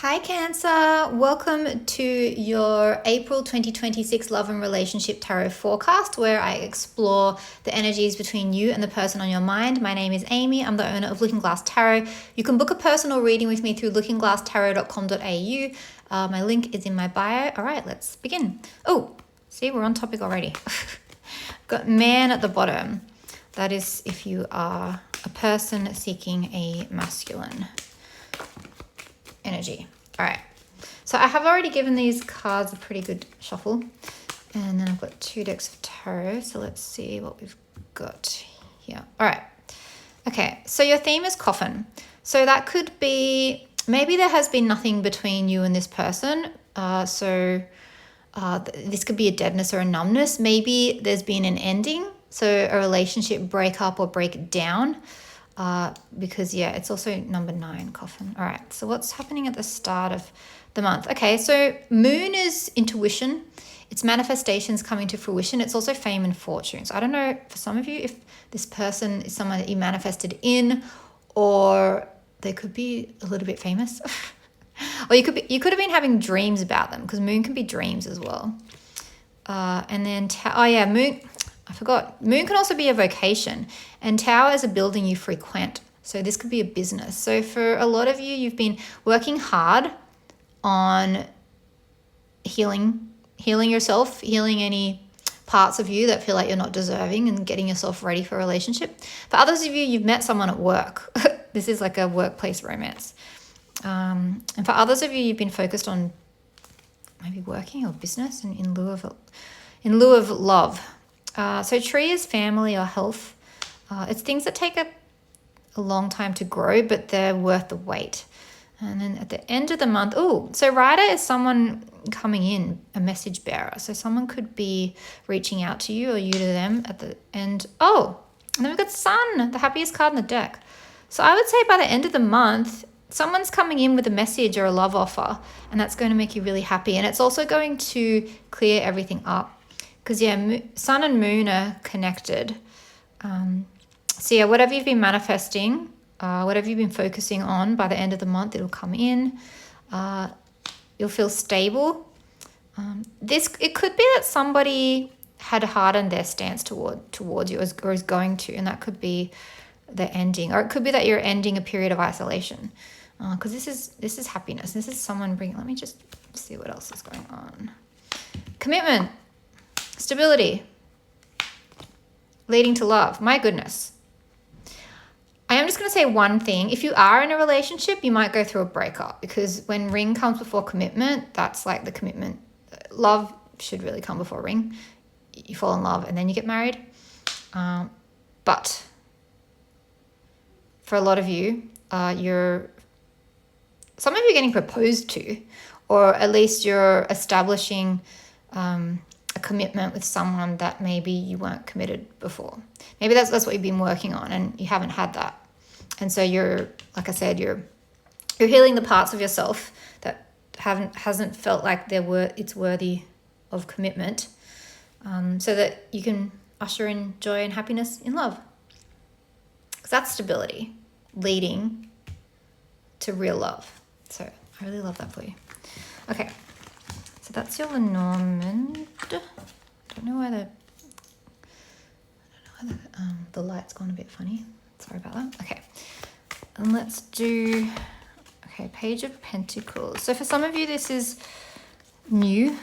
Hi Cancer, welcome to your April 2026 Love and Relationship Tarot forecast where I explore the energies between you and the person on your mind. My name is Amy, I'm the owner of Looking Glass Tarot. You can book a personal reading with me through lookingglasstarot.com.au. My link is in my bio. All right, let's begin. Oh, see, we're on topic already. Got man at the bottom. That is if you are a person seeking a masculine energy. All right, so I have already given these cards a pretty good shuffle, and then I've got 2 decks of tarot, so let's see what we've got here. All right, okay, so your theme is coffin. So that could be, maybe there has been nothing between you and this person, this could be a deadness or a numbness. Maybe there's been an ending, so a relationship break up or break down. Because it's also number 9, coffin. All right, so what's happening at the start of the month? Okay, so moon is intuition. It's manifestations coming to fruition. It's also fame and fortune. So I don't know for some of you if this person is someone that you manifested in, or they could be a little bit famous. Or you could have been having dreams about them, because moon can be dreams as well. And then moon, I forgot. Moon can also be a vocation, and tower is a building you frequent. So this could be a business. So for a lot of you, you've been working hard on healing yourself, healing any parts of you that feel like you're not deserving, and getting yourself ready for a relationship. For others of you, you've met someone at work. This is like a workplace romance. And for others of you, you've been focused on maybe working or business and in lieu of love. So tree is family or health. It's things that take a long time to grow, but they're worth the wait. And then at the end of the month, so rider is someone coming in, a message bearer. So someone could be reaching out to you or you to them at the end. And then we've got sun, the happiest card in the deck. So I would say by the end of the month, someone's coming in with a message or a love offer, and that's going to make you really happy. And it's also going to clear everything up. Because sun and moon are connected. So whatever you've been manifesting, whatever you've been focusing on, by the end of the month, it'll come in. You'll feel stable. It could be that somebody had hardened their stance towards you, or is going to, and that could be the ending. Or it could be that you're ending a period of isolation. Because this is happiness. This is someone bringing. Let me just see what else is going on. Commitment. Stability, leading to love. My goodness. I am just going to say one thing. If you are in a relationship, you might go through a breakup, because when ring comes before commitment, that's like the commitment. Love should really come before ring. You fall in love and then you get married. But for a lot of you, some of you are getting proposed to, or at least you're establishing a commitment with someone that maybe you weren't committed before. Maybe that's what you've been working on and you haven't had that. And so you're, like I said, you're healing the parts of yourself that hasn't felt like it's worthy of commitment, so that you can usher in joy and happiness in love. Because that's stability leading to real love. So I really love that for you. Okay. So that's your Lenormand. I don't know why the light's gone a bit funny. Sorry about that. Okay. And let's do, Page of Pentacles. So for some of you, this is new.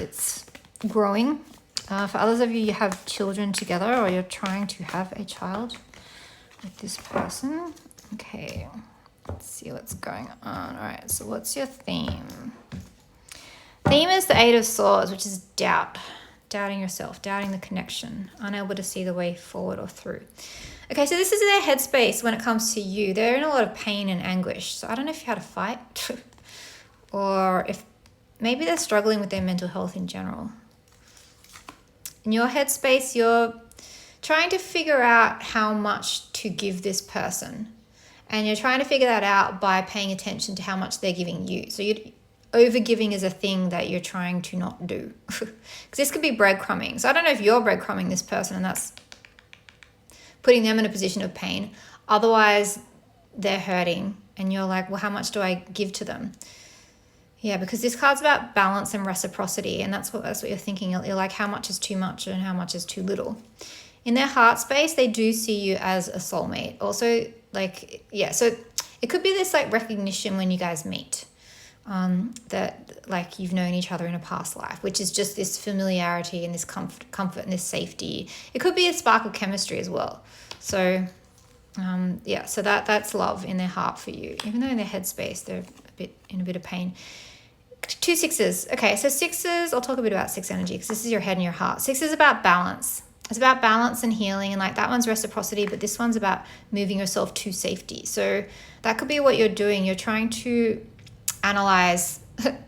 It's growing. For others of you, you have children together, or you're trying to have a child with this person. Okay. Let's see what's going on. All right. So what's your theme? Theme is the 8 of Swords, which is doubt. Doubting yourself, doubting the connection, unable to see the way forward or through. Okay, so this is their headspace when it comes to you. They're in a lot of pain and anguish. So I don't know if you had a fight or if maybe they're struggling with their mental health in general. In your headspace, you're trying to figure out how much to give this person. And you're trying to figure that out by paying attention to how much they're giving you. So overgiving is a thing that you're trying to not do. Because this could be breadcrumbing. So I don't know if you're breadcrumbing this person and that's putting them in a position of pain. Otherwise, they're hurting and you're like, well, how much do I give to them? Yeah, because this card's about balance and reciprocity, and that's what you're thinking. You're like, how much is too much and how much is too little. In their heart space, they do see you as a soulmate. Also, like, yeah, so it could be this like recognition when you guys meet, that like you've known each other in a past life, which is just this familiarity and this comfort and this safety. It could be a spark of chemistry as well. So yeah, so that's love in their heart for you, even though in their headspace they're in a bit of pain. 2 sixes. Okay, so sixes, I'll talk a bit about six energy because this is your head and your heart. Six is about balance. It's about balance and healing, and like that one's reciprocity, but this one's about moving yourself to safety. So that could be what you're doing. You're trying to analyze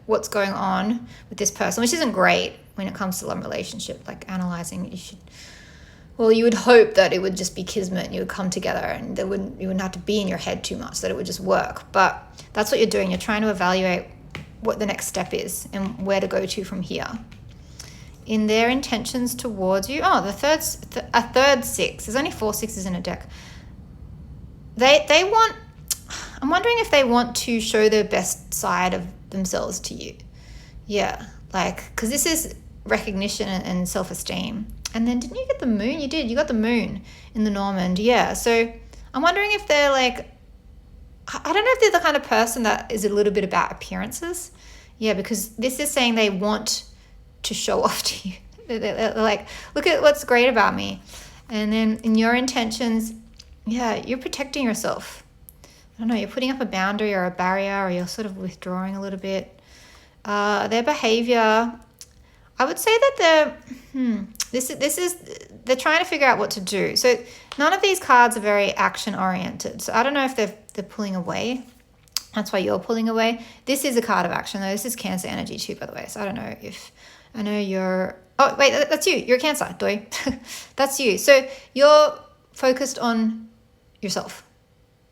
what's going on with this person, which isn't great when it comes to a relationship. Like analyzing, you would hope that it would just be kismet and you would come together and you wouldn't have to be in your head too much, that it would just work. But that's what you're doing. You're trying to evaluate what the next step is and where to go to from here. In their intentions towards you, a third six. There's only 4 sixes in a deck. They want, I'm wondering if they want to show their best side of themselves to you. Yeah, like, because this is recognition and self-esteem. And then didn't you get the moon? You did. You got the moon in the Normand. Yeah. So I'm wondering if they're like, I don't know if they're the kind of person that is a little bit about appearances. Yeah, because this is saying they want to show off to you. They're like, look at what's great about me. And then in your intentions, yeah, you're protecting yourself. I don't know, you're putting up a boundary or a barrier, or you're sort of withdrawing a little bit. Their behavior, I would say that they're trying to figure out what to do. So none of these cards are very action oriented. So I don't know if they're pulling away. That's why you're pulling away. This is a card of action though. This is Cancer energy too, by the way. So I don't know if, I know you're, oh wait, that's you. You're a Cancer, Doi. That's you. So you're focused on yourself.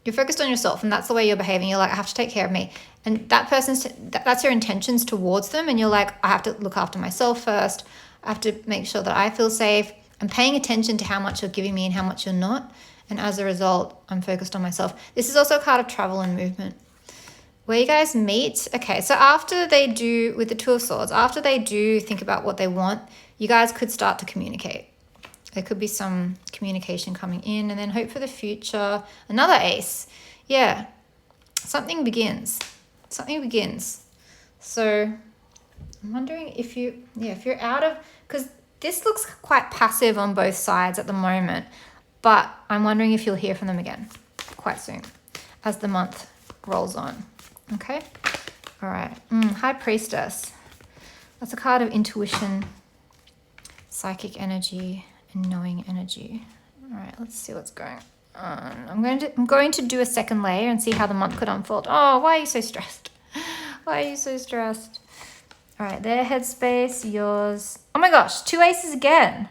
You're focused on yourself, and that's the way you're behaving. You're like, I have to take care of me. And that person's, that's your intentions towards them. And you're like, I have to look after myself first. I have to make sure that I feel safe. I'm paying attention to how much you're giving me and how much you're not. And as a result, I'm focused on myself. This is also a card of travel and movement. Where you guys meet, okay, so after they do, with the Two of Swords, after they do think about what they want, you guys could start to communicate. There could be some communication coming in, and then hope for the future. Another ace. Yeah, something begins. Something begins. So I'm wondering if you're out of, because this looks quite passive on both sides at the moment, but I'm wondering if you'll hear from them again quite soon as the month rolls on. Okay. All right. High Priestess. That's a card of intuition, psychic energy, and knowing energy. All right. Let's see what's going on. I'm going to do a second layer and see how the month could unfold. Oh, why are you so stressed? Why are you so stressed? All right. Their headspace, yours. Oh my gosh. 2 aces again.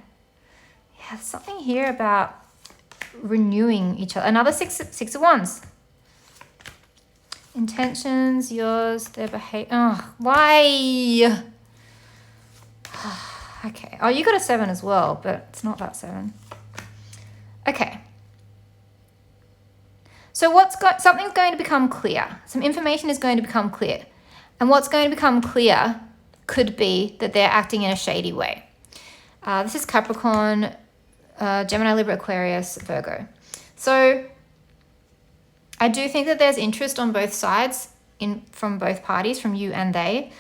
Yeah. Something here about renewing each other. Another six of wands. Intentions, yours, their behavior. Oh, why? Okay. Oh, you got a 7 as well, but it's not that 7. Okay. So something's going to become clear. Some information is going to become clear. And what's going to become clear could be that they're acting in a shady way. This is Capricorn, Gemini, Libra, Aquarius, Virgo. So I do think that there's interest on both sides, from both parties, from you and they.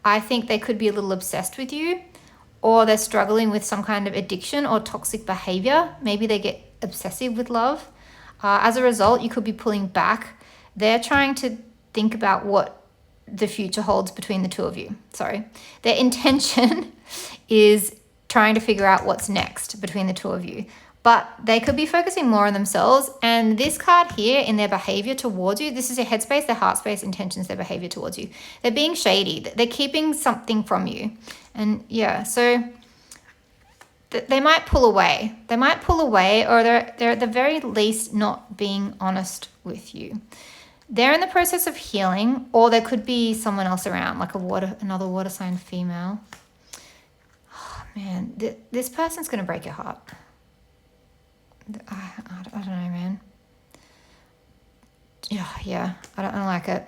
I think they could be a little obsessed with you, or they're struggling with some kind of addiction or toxic behavior. Maybe they get obsessive with love. As a result, you could be pulling back. They're trying to think about what the future holds between the two of you. Sorry. Their intention is trying to figure out what's next between the two of you. But they could be focusing more on themselves. And this card here in their behavior towards you, this is their headspace, their heart space, intentions, their behavior towards you. They're being shady. They're keeping something from you. And yeah, so they might pull away. They might pull away, or they're at the very least not being honest with you. They're in the process of healing, or there could be someone else around, like another water sign female. Oh, man, this person's going to break your heart. I don't know, man. Yeah, I don't like it.